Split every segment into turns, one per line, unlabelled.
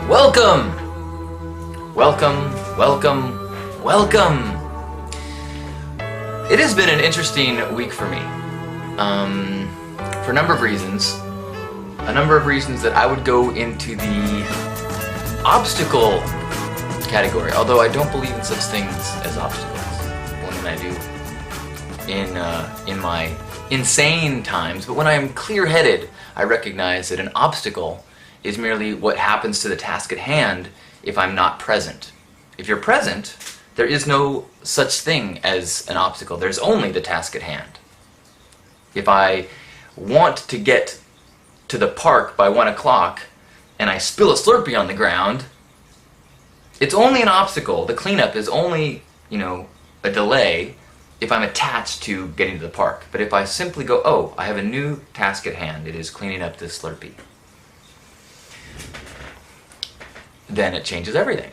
Welcome! Welcome, welcome, welcome! It has been an interesting week for me. For a number of reasons. A number of reasons that I would go into the obstacle category, although I don't believe in such things as obstacles. More than I do in my insane times. But when I am clear-headed, I recognize that an obstacle is merely what happens to the task at hand if I'm not present. If you're present, there is no such thing as an obstacle. There's only the task at hand. If I want to get to the park by 1 o'clock and I spill a Slurpee on the ground, it's only an obstacle. The cleanup is only, a delay if I'm attached to getting to the park. But if I simply go, oh, I have a new task at hand, it is cleaning up this Slurpee, then it changes everything.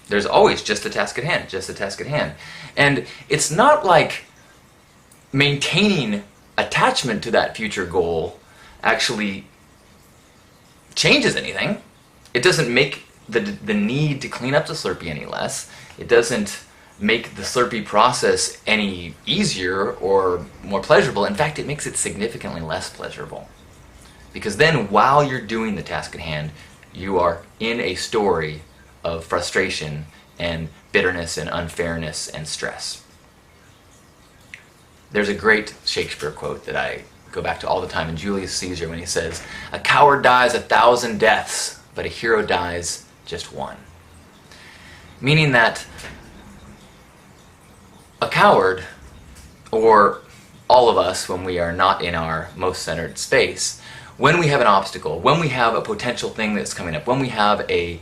There's always just a task at hand, just a task at hand. And it's not like maintaining attachment to that future goal actually changes anything. It doesn't make the need to clean up the Slurpee any less. It doesn't make the Slurpee process any easier or more pleasurable. In fact, it makes it significantly less pleasurable. Because then while you're doing the task at hand, you are in a story of frustration and bitterness and unfairness and stress. There's a great Shakespeare quote that I go back to all the time in Julius Caesar when he says, "A coward dies 1,000 deaths, but a hero dies just one." Meaning that a coward, or all of us when we are not in our most centered space, when we have an obstacle, when we have a potential thing that's coming up, when we have a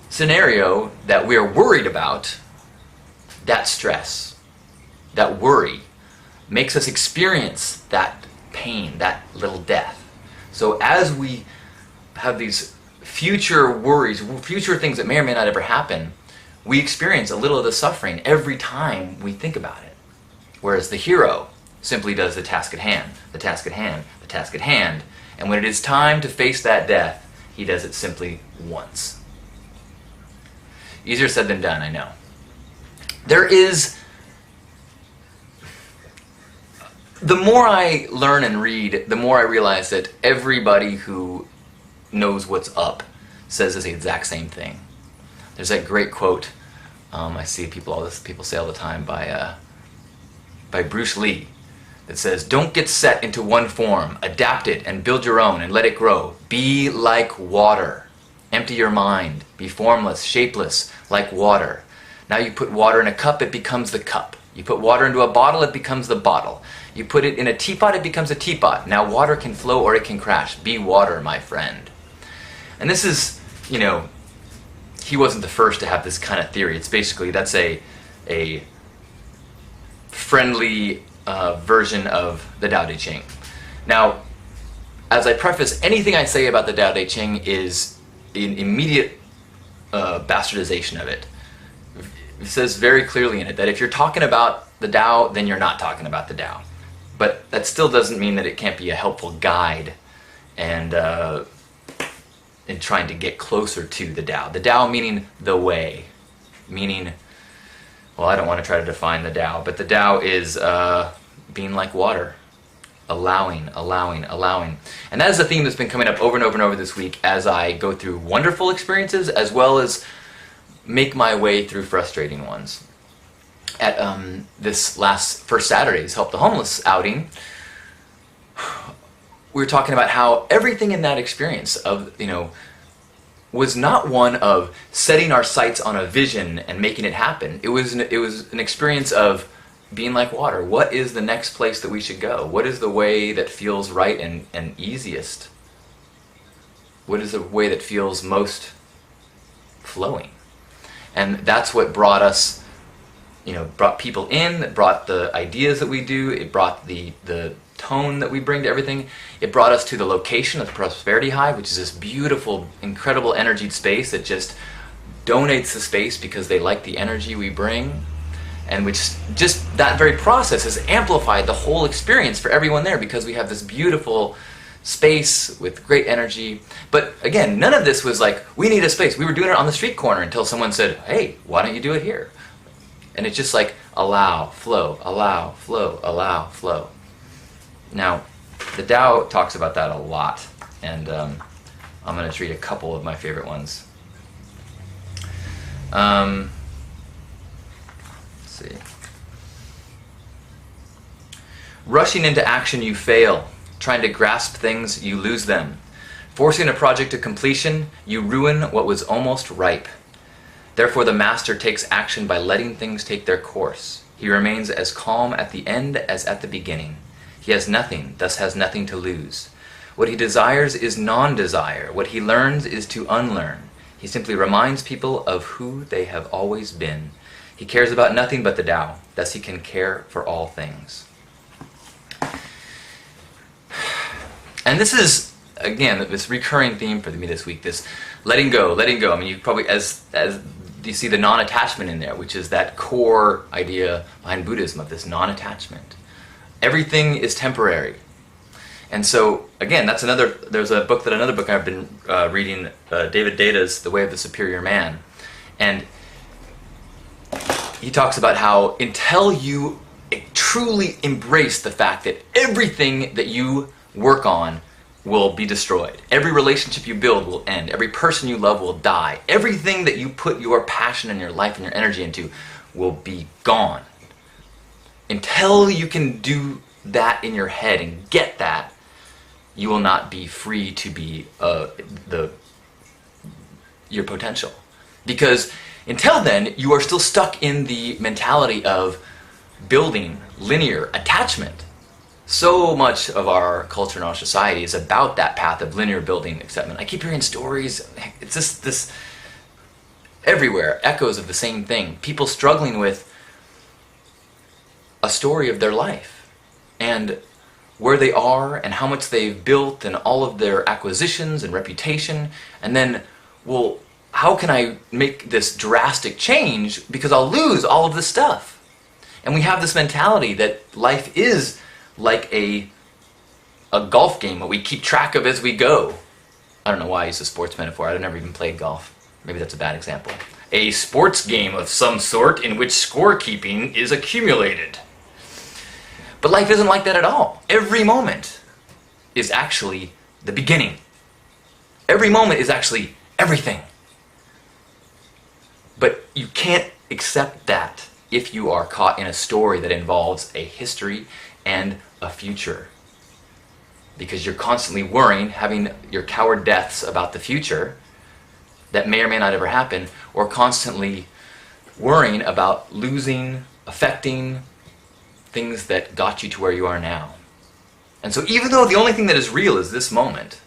scenario that we are worried about, that stress, that worry, makes us experience that pain, that little death. So as we have these future worries, future things that may or may not ever happen, we experience a little of the suffering every time we think about it. Whereas the hero simply does the task at hand, the task at hand, the task at hand, and when it is time to face that death, he does it simply once. Easier said than done, I know. The more I learn and read, the more I realize that everybody who knows what's up says the exact same thing. There's that great quote, I see people say all the time, by Bruce Lee, that says, "Don't get set into one form, adapt it and build your own and let it grow. Be like water. Empty your mind. Be formless, shapeless, like water. Now you put water in a cup, it becomes the cup. You put water into a bottle, it becomes the bottle. You put it in a teapot, it becomes a teapot. Now water can flow or it can crash. Be water, my friend." And this is, he wasn't the first to have this kind of theory. It's basically, that's a friendly version of the Tao Te Ching. Now, as I preface, anything I say about the Tao Te Ching is an immediate bastardization of it. It says very clearly in it that if you're talking about the Tao, then you're not talking about the Tao. But that still doesn't mean that it can't be a helpful guide and in trying to get closer to the Tao. The Tao meaning the way, meaning, well, I don't want to try to define the Tao, but the Tao is being like water, allowing. And that is a theme that's been coming up over and over and over this week as I go through wonderful experiences as well as make my way through frustrating ones. At this first Saturday's Help the Homeless outing, we were talking about how everything in that experience of, was not one of setting our sights on a vision and making it happen. It was an experience of being like water. What is the next place that we should go? What is the way that feels right and easiest? What is the way that feels most flowing? And that's what brought us, brought people in, that brought the ideas that we do, it brought the tone that we bring to everything. It brought us to the location of the Prosperity Hive, which is this beautiful, incredible energied space that just donates the space because they like the energy we bring. And which just that very process has amplified the whole experience for everyone there because we have this beautiful space with great energy. But again, none of this was like, we need a space. We were doing it on the street corner until someone said, hey, why don't you do it here? And it's just like, allow, flow, allow, flow, allow, flow. Now, the Tao talks about that a lot, and I'm going to read a couple of my favorite ones. Let's see. Rushing into action, you fail. Trying to grasp things, you lose them. Forcing a project to completion, you ruin what was almost ripe. Therefore, the master takes action by letting things take their course. He remains as calm at the end as at the beginning. He has nothing, thus has nothing to lose. What he desires is non-desire. What he learns is to unlearn. He simply reminds people of who they have always been. He cares about nothing but the Tao, thus he can care for all things. And this is, again, this recurring theme for me this week, this letting go, letting go. I mean, you probably, as you see the non-attachment in there, which is that core idea behind Buddhism of this non-attachment. Everything is temporary. And so, again, that's there's another book I've been reading, David Deida's The Way of the Superior Man. And he talks about how until you truly embrace the fact that everything that you work on will be destroyed. Every relationship you build will end. Every person you love will die. Everything that you put your passion and your life and your energy into will be gone. Until you can do that in your head and get that, you will not be free to be your potential. Because until then, you are still stuck in the mentality of building linear attachment. So much of our culture and our society is about that path of linear building acceptance. I keep hearing stories, it's just this everywhere, echoes of the same thing. People struggling with a story of their life and where they are and how much they've built and all of their acquisitions and reputation. And then, well, how can I make this drastic change because I'll lose all of this stuff? And we have this mentality that life is like a golf game that we keep track of as we go. I don't know why I use a sports metaphor. I've never even played golf. Maybe that's a bad example. A sports game of some sort in which scorekeeping is accumulated. But life isn't like that at all. Every moment is actually the beginning. Every moment is actually everything. But you can't accept that if you are caught in a story that involves a history and a future. Because you're constantly worrying, having your coward deaths about the future that may or may not ever happen, or constantly worrying about losing, affecting things that got you to where you are now. And so even though the only thing that is real is this moment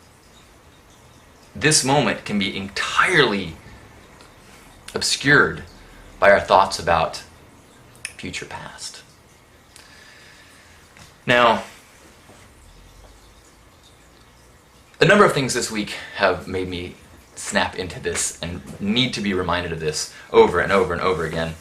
can be entirely obscured by our thoughts about future past. Now, a number of things this week have made me snap into this and need to be reminded of this over and over and over again.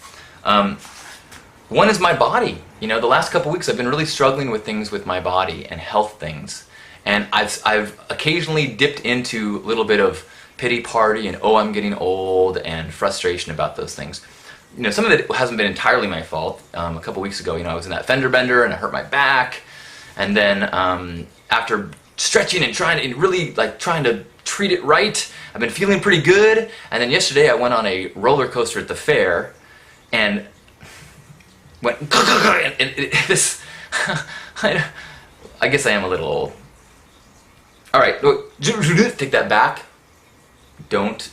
One is my body. You know, the last couple weeks I've been really struggling with things with my body and health things. And I've occasionally dipped into a little bit of pity party and, oh, I'm getting old, and frustration about those things. You know, some of it hasn't been entirely my fault. A couple weeks ago, you know, I was in that fender bender and I hurt my back. And then after stretching and trying to treat it right, I've been feeling pretty good. And then yesterday I went on a roller coaster at the fair and went this. I guess I am a little old. All right, take that back. Don't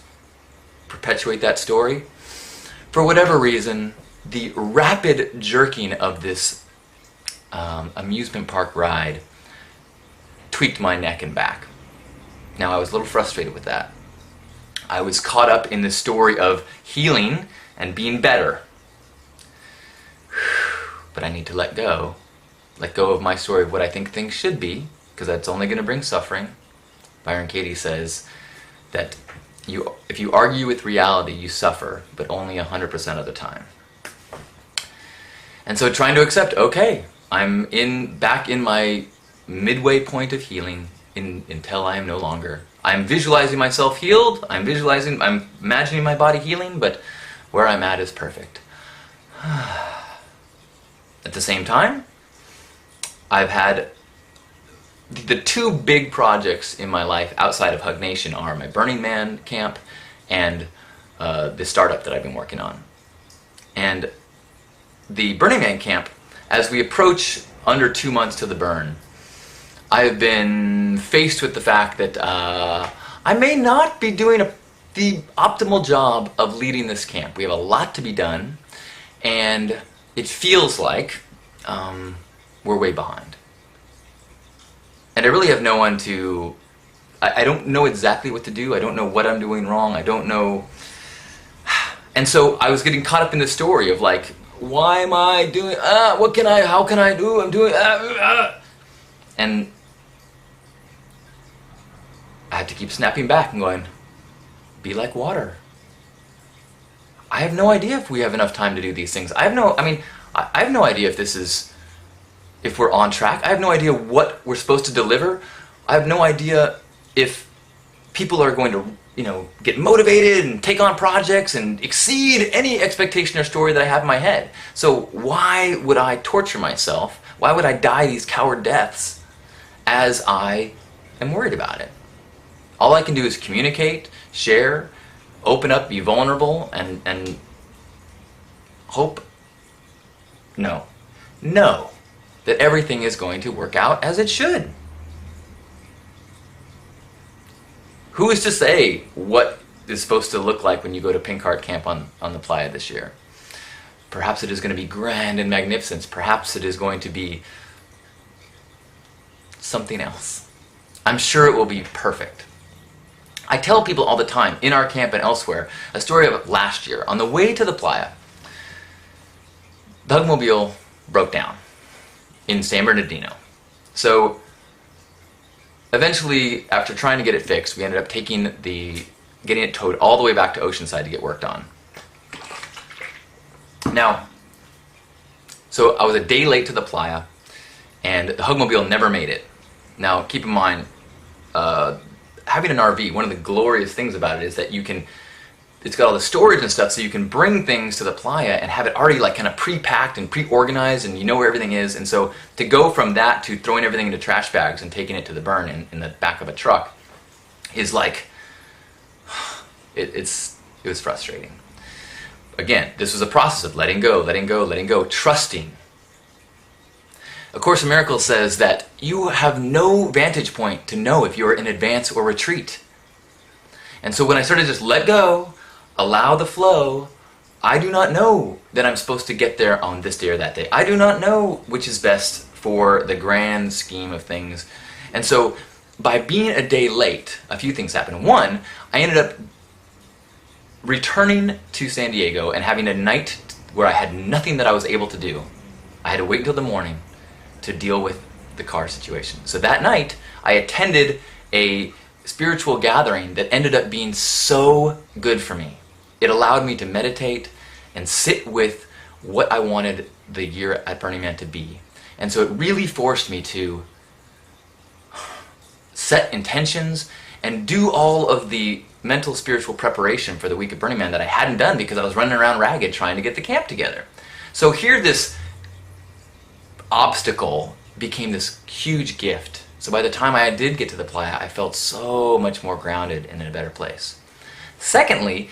perpetuate that story. For whatever reason, the rapid jerking of this amusement park ride tweaked my neck and back. Now, I was a little frustrated with that. I was caught up in the story of healing and being better. But I need to let go of my story of what I think things should be, because that's only going to bring suffering. Byron Katie says that if you argue with reality, you suffer, but only 100% of the time. And so trying to accept, okay, I'm back in my midway point of healing, until I am no longer. I'm visualizing myself healed, I'm imagining my body healing, but where I'm at is perfect. At the same time, I've had the two big projects in my life outside of Hug Nation are my Burning Man camp and the startup that I've been working on. And the Burning Man camp, as we approach under 2 months to the burn, I have been faced with the fact that I may not be doing the optimal job of leading this camp. We have a lot to be done, and it feels like we're way behind. And I really have no one to... I don't know exactly what to do. I don't know what I'm doing wrong. I don't know... And so I was getting caught up in the story of like, why am I doing... how can I do? I'm doing... And I had to keep snapping back and going, be like water. I have no idea if we have enough time to do these things. I have no idea if we're on track. I have no idea what we're supposed to deliver. I have no idea if people are going to, get motivated and take on projects and exceed any expectation or story that I have in my head. So why would I torture myself? Why would I die these coward deaths as I am worried about it? All I can do is communicate, share, open up, be vulnerable, and hope, know that everything is going to work out as it should. Who is to say what is supposed to look like when you go to Pink Heart Camp on the playa this year? Perhaps it is going to be grand and magnificent. Perhaps it is going to be something else. I'm sure it will be perfect. I tell people all the time, in our camp and elsewhere, a story of last year. On the way to the playa, the Hugmobile broke down in San Bernardino. So eventually, after trying to get it fixed, we ended up getting it towed all the way back to Oceanside to get worked on. Now, so I was a day late to the playa, and the Hugmobile never made it. Now, keep in mind, having an RV, one of the glorious things about it is that it's got all the storage and stuff, so you can bring things to the playa and have it already like kind of pre-packed and pre-organized, and you know where everything is. And so to go from that to throwing everything into trash bags and taking it to the burn in the back of a truck is like, it was frustrating. Again, this was a process of letting go, trusting. A Course in Miracles says that you have no vantage point to know if you're in advance or retreat. And so when I started to just let go, allow the flow, I do not know that I'm supposed to get there on this day or that day. I do not know which is best for the grand scheme of things. And so by being a day late, a few things happened. One, I ended up returning to San Diego and having a night where I had nothing that I was able to do. I had to wait until the morning to deal with the car situation. So that night, I attended a spiritual gathering that ended up being so good for me. It allowed me to meditate and sit with what I wanted the year at Burning Man to be. And so it really forced me to set intentions and do all of the mental spiritual preparation for the week of Burning Man that I hadn't done because I was running around ragged trying to get the camp together. So here this obstacle became this huge gift. So by the time I did get to the playa, I felt so much more grounded and in a better place. Secondly,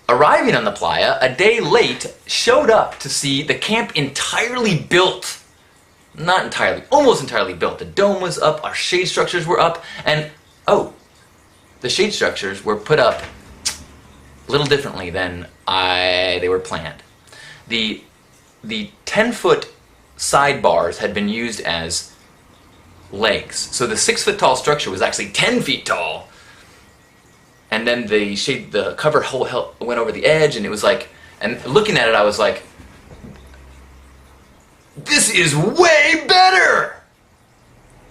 arriving on the playa a day late, showed up to see the camp entirely built. Not entirely, almost entirely built. The dome was up, our shade structures were up, and the shade structures were put up a little differently than they were planned. The 10-foot sidebars had been used as legs. So the 6-foot tall structure was actually 10 feet tall. And then the cover hole went over the edge, and it was like, and looking at it, I was like, this is way better!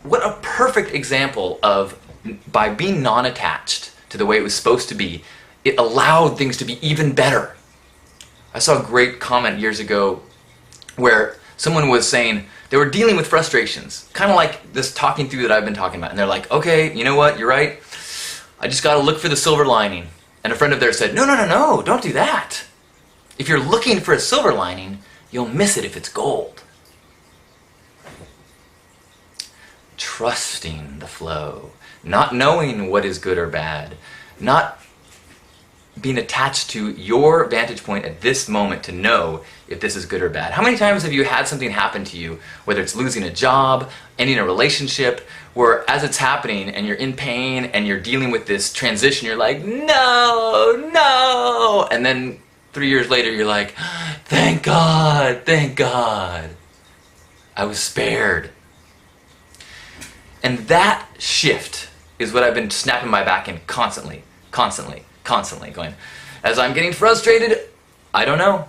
What a perfect example of, by being non-attached to the way it was supposed to be, it allowed things to be even better. I saw a great comment years ago where Someone was saying they were dealing with frustrations, kind of like this talking through that I've been talking about. And they're like, okay, you know what, you're right. I just got to look for the silver lining. And a friend of theirs said, no, don't do that. If you're looking for a silver lining, you'll miss it if it's gold. Trusting the flow, not knowing what is good or bad, not being attached to your vantage point at this moment to know if this is good or bad. How many times have you had something happen to you, whether it's losing a job, ending a relationship, where as it's happening and you're in pain and you're dealing with this transition, you're like, no, and then 3 years later you're like, thank God, I was spared. And that shift is what I've been snapping my back in constantly, going, as I'm getting frustrated, I don't know.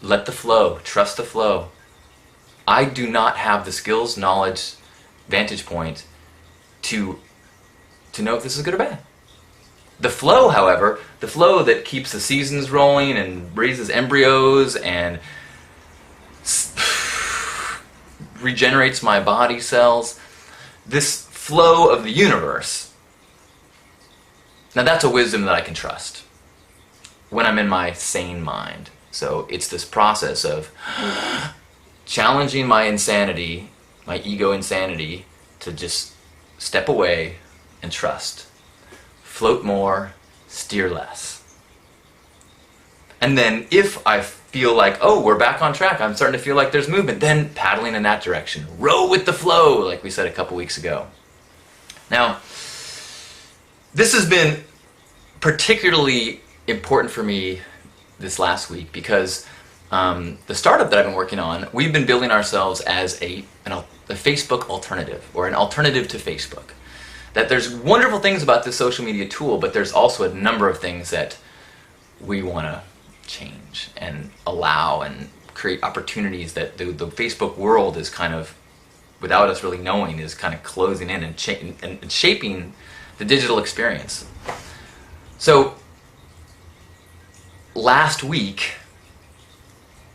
Let the flow, trust the flow. I do not have the skills, knowledge, vantage point to know if this is good or bad. The flow, however, the flow that keeps the seasons rolling and raises embryos and regenerates my body cells, this flow of the universe, now that's a wisdom that I can trust when I'm in my sane mind. So it's this process of challenging my insanity, my ego insanity, to just step away and trust. Float more, steer less. And then if I feel like, oh, we're back on track, I'm starting to feel like there's movement, then paddling in that direction. Row with the flow, like we said a couple weeks ago. Now, this has been particularly important for me this last week because the startup that I've been working on, we've been building ourselves as a Facebook alternative, or an alternative to Facebook. That there's wonderful things about this social media tool, but there's also a number of things that we want to change and allow and create opportunities that the Facebook world is kind of, without us really knowing, is kind of closing in and shaping the digital experience. So last week,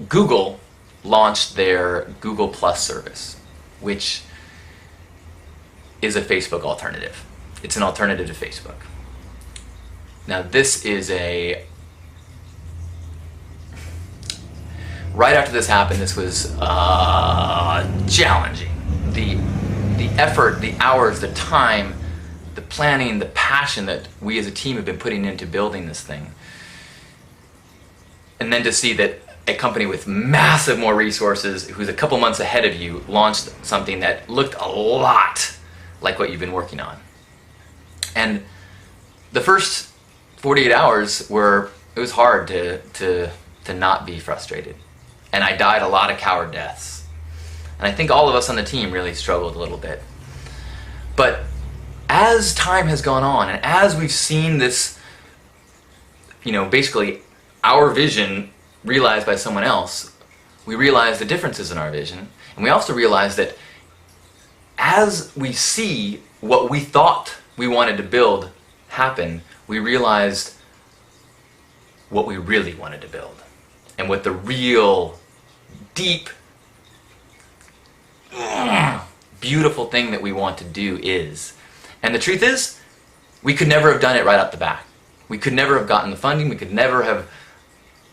Google launched their Google Plus service, which is a Facebook alternative. It's an alternative to Facebook. Now this is right after this happened, this was challenging. The effort, the hours, the time, the planning, the passion that we as a team have been putting into building this thing. And then to see that a company with massive more resources, who's a couple months ahead of you, launched something that looked a lot like what you've been working on. And the first 48 hours it was hard to not be frustrated. And I died a lot of coward deaths. And I think all of us on the team really struggled a little bit. But as time has gone on, and as we've seen this, basically our vision realized by someone else, we realize the differences in our vision. And we also realize that as we see what we thought we wanted to build happen, we realized what we really wanted to build. And what the real, deep, beautiful thing that we want to do is. And the truth is, we could never have done it right off the bat. We could never have gotten the funding, we could never have,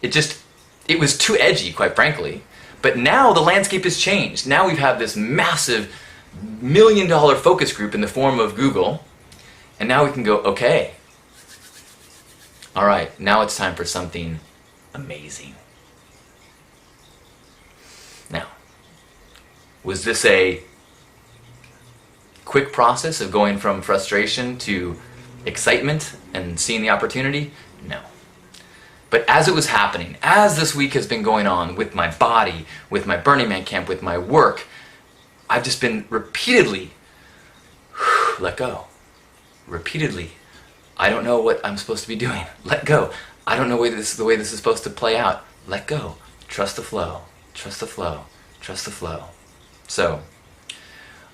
it was too edgy, quite frankly. But now the landscape has changed. Now we've had this massive $1 million focus group in the form of Google, and now we can go, okay, all right, now it's time for something amazing. Now, was this a quick process of going from frustration to excitement and seeing the opportunity? No. But as it was happening, as this week has been going on with my body, with my Burning Man camp, with my work, I've just been repeatedly, let go. Repeatedly, I don't know what I'm supposed to be doing. Let go. I don't know the way this is supposed to play out. Let go. Trust the flow. Trust the flow. Trust the flow. So,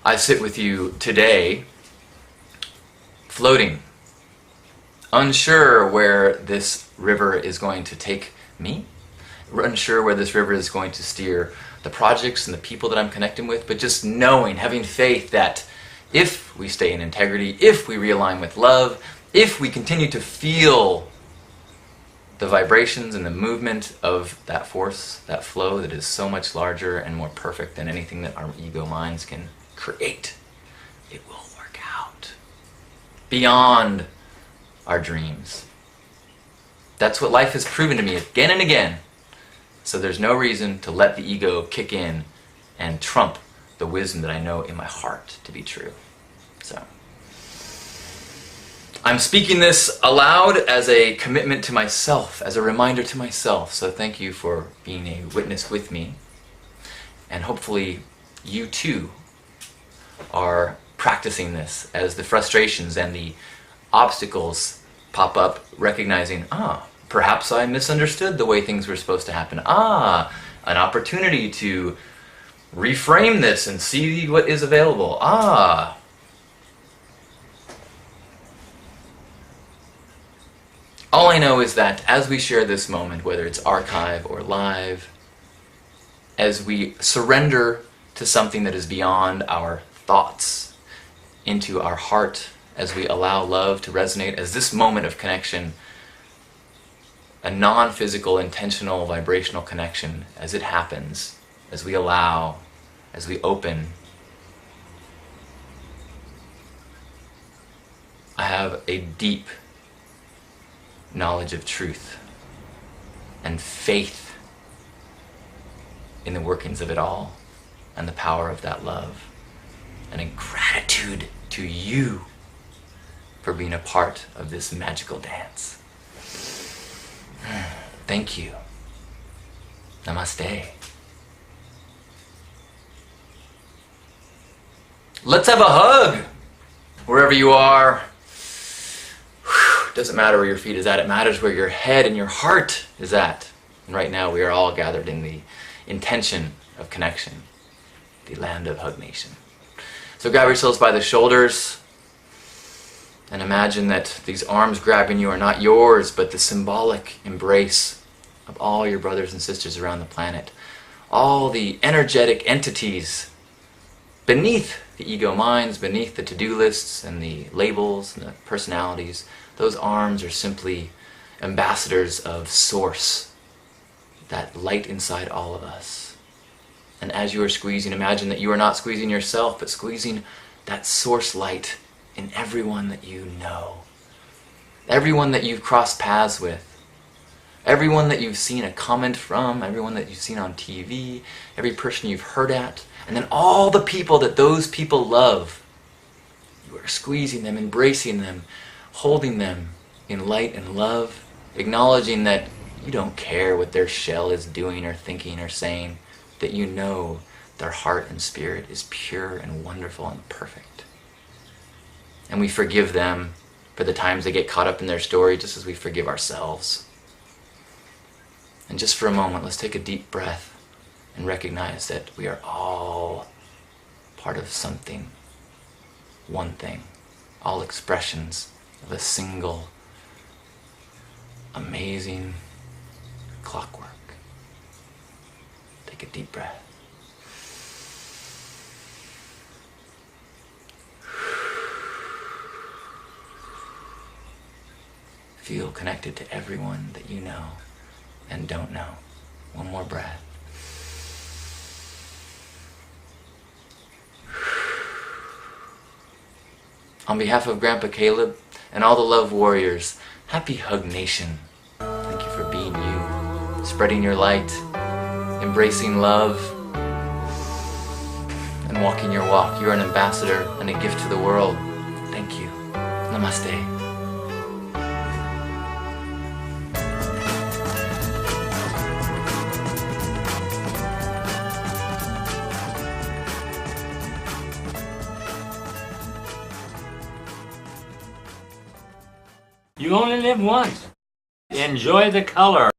I sit with you today, floating, unsure where this river is going to take me, unsure where this river is going to steer the projects and the people that I'm connecting with, but just knowing, having faith that if we stay in integrity, if we realign with love, if we continue to feel the vibrations and the movement of that force, that flow that is so much larger and more perfect than anything that our ego minds can create, it will work out beyond our dreams. That's what life has proven to me again and again. So there's no reason to let the ego kick in and trump the wisdom that I know in my heart to be true. So I'm speaking this aloud as a commitment to myself, as a reminder to myself. So thank you for being a witness with me. And hopefully you too are practicing this as the frustrations and the obstacles pop up, recognizing, perhaps I misunderstood the way things were supposed to happen. An opportunity to reframe this and see what is available. All I know is that as we share this moment, whether it's archive or live, as we surrender to something that is beyond our thoughts, into our heart, as we allow love to resonate, as this moment of connection, a non-physical, intentional, vibrational connection, as it happens, as we allow, as we open, I have a deep knowledge of truth and faith in the workings of it all and the power of that love, and in gratitude to you for being a part of this magical dance. Thank you. Namaste. Let's have a hug wherever you are. Doesn't matter where your feet is at, it matters where your head and your heart is at. And right now we are all gathered in the intention of connection, the land of Hug Nation. So grab yourselves by the shoulders and imagine that these arms grabbing you are not yours, but the symbolic embrace of all your brothers and sisters around the planet. All the energetic entities beneath the ego minds, beneath the to-do lists and the labels and the personalities. Those arms are simply ambassadors of Source, that light inside all of us. And as you are squeezing, imagine that you are not squeezing yourself, but squeezing that Source light in everyone that you know, everyone that you've crossed paths with, everyone that you've seen a comment from, everyone that you've seen on TV, every person you've heard at, and then all the people that those people love. You are squeezing them, embracing them, holding them in light and love, acknowledging that you don't care what their shell is doing or thinking or saying, that you know their heart and spirit is pure and wonderful and perfect. And we forgive them for the times they get caught up in their story, just as we forgive ourselves. And just for a moment, let's take a deep breath and recognize that we are all part of something, one thing, all expressions of a single, amazing clockwork. Take a deep breath. Feel connected to everyone that you know and don't know. One more breath. On behalf of Grandpa Caleb and all the love warriors, happy Hug Nation. Thank you for being you, spreading your light, embracing love, and walking your walk. You're an ambassador and a gift to the world. Thank you. Namaste.
You only live once. Enjoy the color.